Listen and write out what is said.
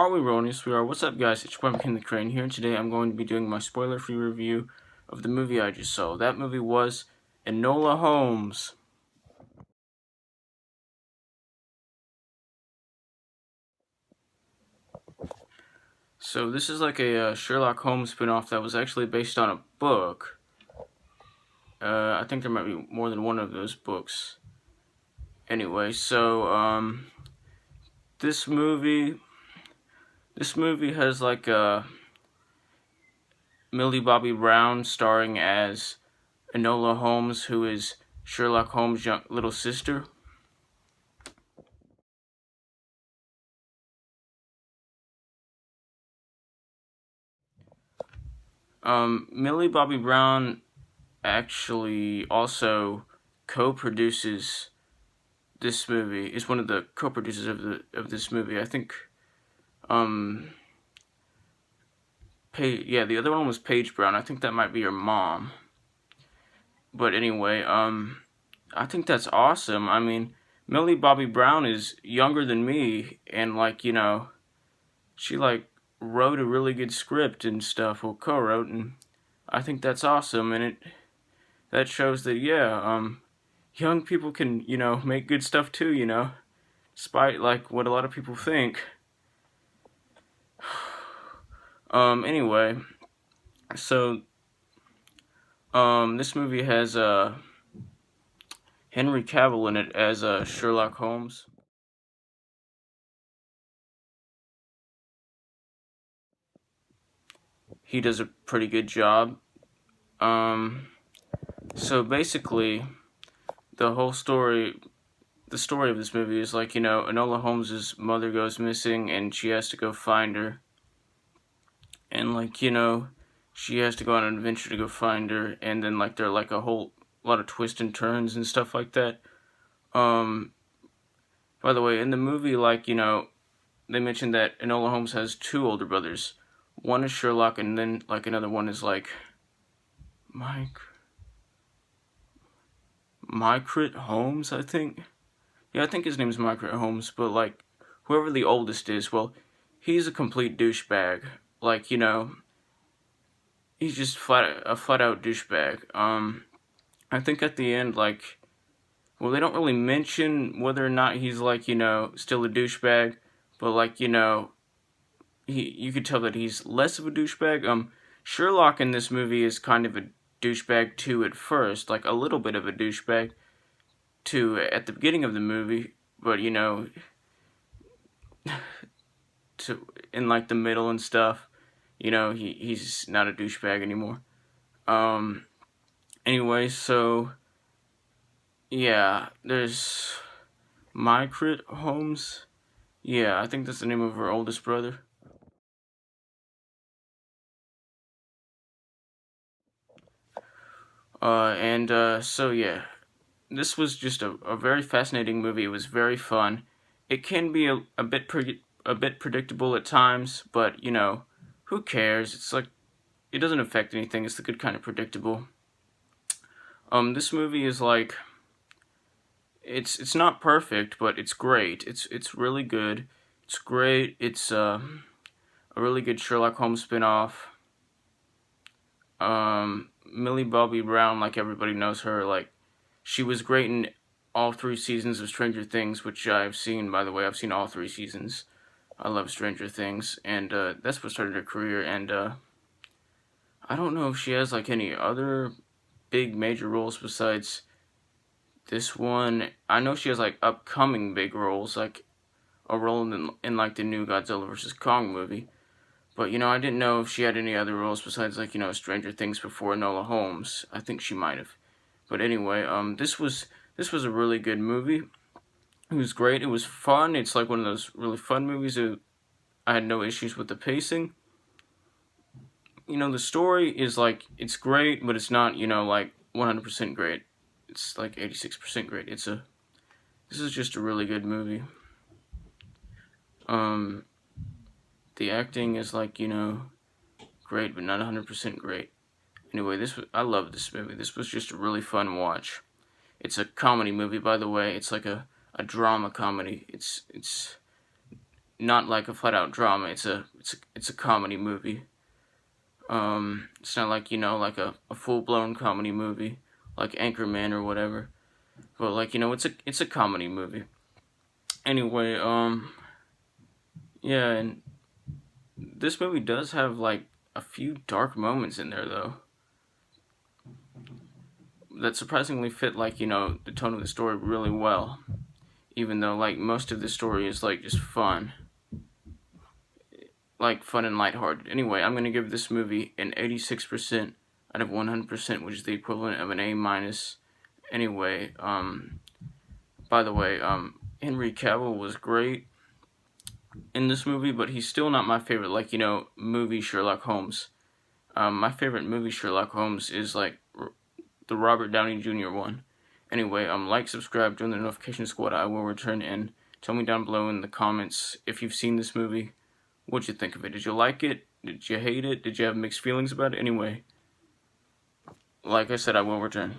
Are we rolling? Yes, we are. What's up, guys? It's your boy McKinley Crain here, and today I'm going to be doing my spoiler-free review of the movie I just saw. That movie was Enola Holmes. So this is like a Sherlock Holmes spinoff that was actually based on a book. I think there might be more than one of those books. Anyway, so this movie has like Millie Bobby Brown starring as Enola Holmes, who is Sherlock Holmes' young little sister. Millie Bobby Brown actually also co-produces this movie. Is one of the co-producers of this movie. I think. The other one was Paige Brown. I think that might be her mom. But anyway, I think that's awesome. I mean, Millie Bobby Brown is younger than me, and she wrote a really good script and stuff, or co-wrote, and I think that's awesome. And that shows that young people can make good stuff too. Despite what a lot of people think. Anyway, so this movie has Henry Cavill in it as Sherlock Holmes. He does a pretty good job. So basically, the story of this movie is Enola Holmes' mother goes missing and she has to go find her. And she has to go on an adventure to go find her, and then there are a whole lot of twists and turns and stuff like that. By the way, in the movie, they mentioned that Enola Holmes has two older brothers. One is Sherlock, and then another one is Mycret Holmes, I think. Yeah, I think his name is Mycret Holmes, but whoever the oldest is, well, he's a complete douchebag. He's just a flat out douchebag. I think at the end, they don't really mention whether or not he's still a douchebag, but you could tell that he's less of a douchebag. Sherlock in this movie is kind of a douchebag too at first, a little bit of a douchebag too at the beginning of the movie, but in the middle and stuff. He's not a douchebag anymore. Anyway, so yeah, there's Mycret Holmes. Yeah, I think that's the name of her oldest brother. So yeah, this was just a very fascinating movie. It was very fun. It can be a bit predictable at times, but who cares? It's it doesn't affect anything. It's the good kind of predictable. This movie is it's not perfect, but it's great. It's really good. It's great. It's a really good Sherlock Holmes spinoff. Millie Bobby Brown, everybody knows her. She was great in all 3 seasons of Stranger Things, which I've seen. By the way, I've seen all 3 seasons. I love Stranger Things, and that's what started her career. And I don't know if she has any other big major roles besides this one. I know she has upcoming big roles, a role in the new Godzilla vs. Kong movie. But I didn't know if she had any other roles besides Stranger Things before Enola Holmes. I think she might have. But anyway, this was a really good movie. It was great. It was fun. It's one of those really fun movies. I had no issues with the pacing. The story is it's great, but it's not 100% great. It's 86% great. This is just a really good movie. The acting is great, but not 100% great. Anyway, I love this movie. This was just a really fun watch. It's a comedy movie, by the way. It's a drama comedy. It's not like a flat out drama. It's a comedy movie. It's not like, like a full blown comedy movie like Anchorman or whatever. But like, it's a comedy movie. Anyway, yeah, and this movie does have like a few dark moments in there though, that surprisingly fit like, the tone of the story really well. Even though like most of the story is like just fun. Like fun and lighthearted. Anyway, I'm gonna give this movie an 86% out of 100%, which is the equivalent of an A minus. Anyway, by the way, Henry Cavill was great in this movie, but he's still not my favorite, like, movie Sherlock Holmes. My favorite movie Sherlock Holmes is, like, the Robert Downey Jr. one. Anyway, like, subscribe, join the notification squad. I will return, and tell me down below in the comments if you've seen this movie. What'd you think of it? Did you like it? Did you hate it? Did you have mixed feelings about it? Anyway, like I said, I will return.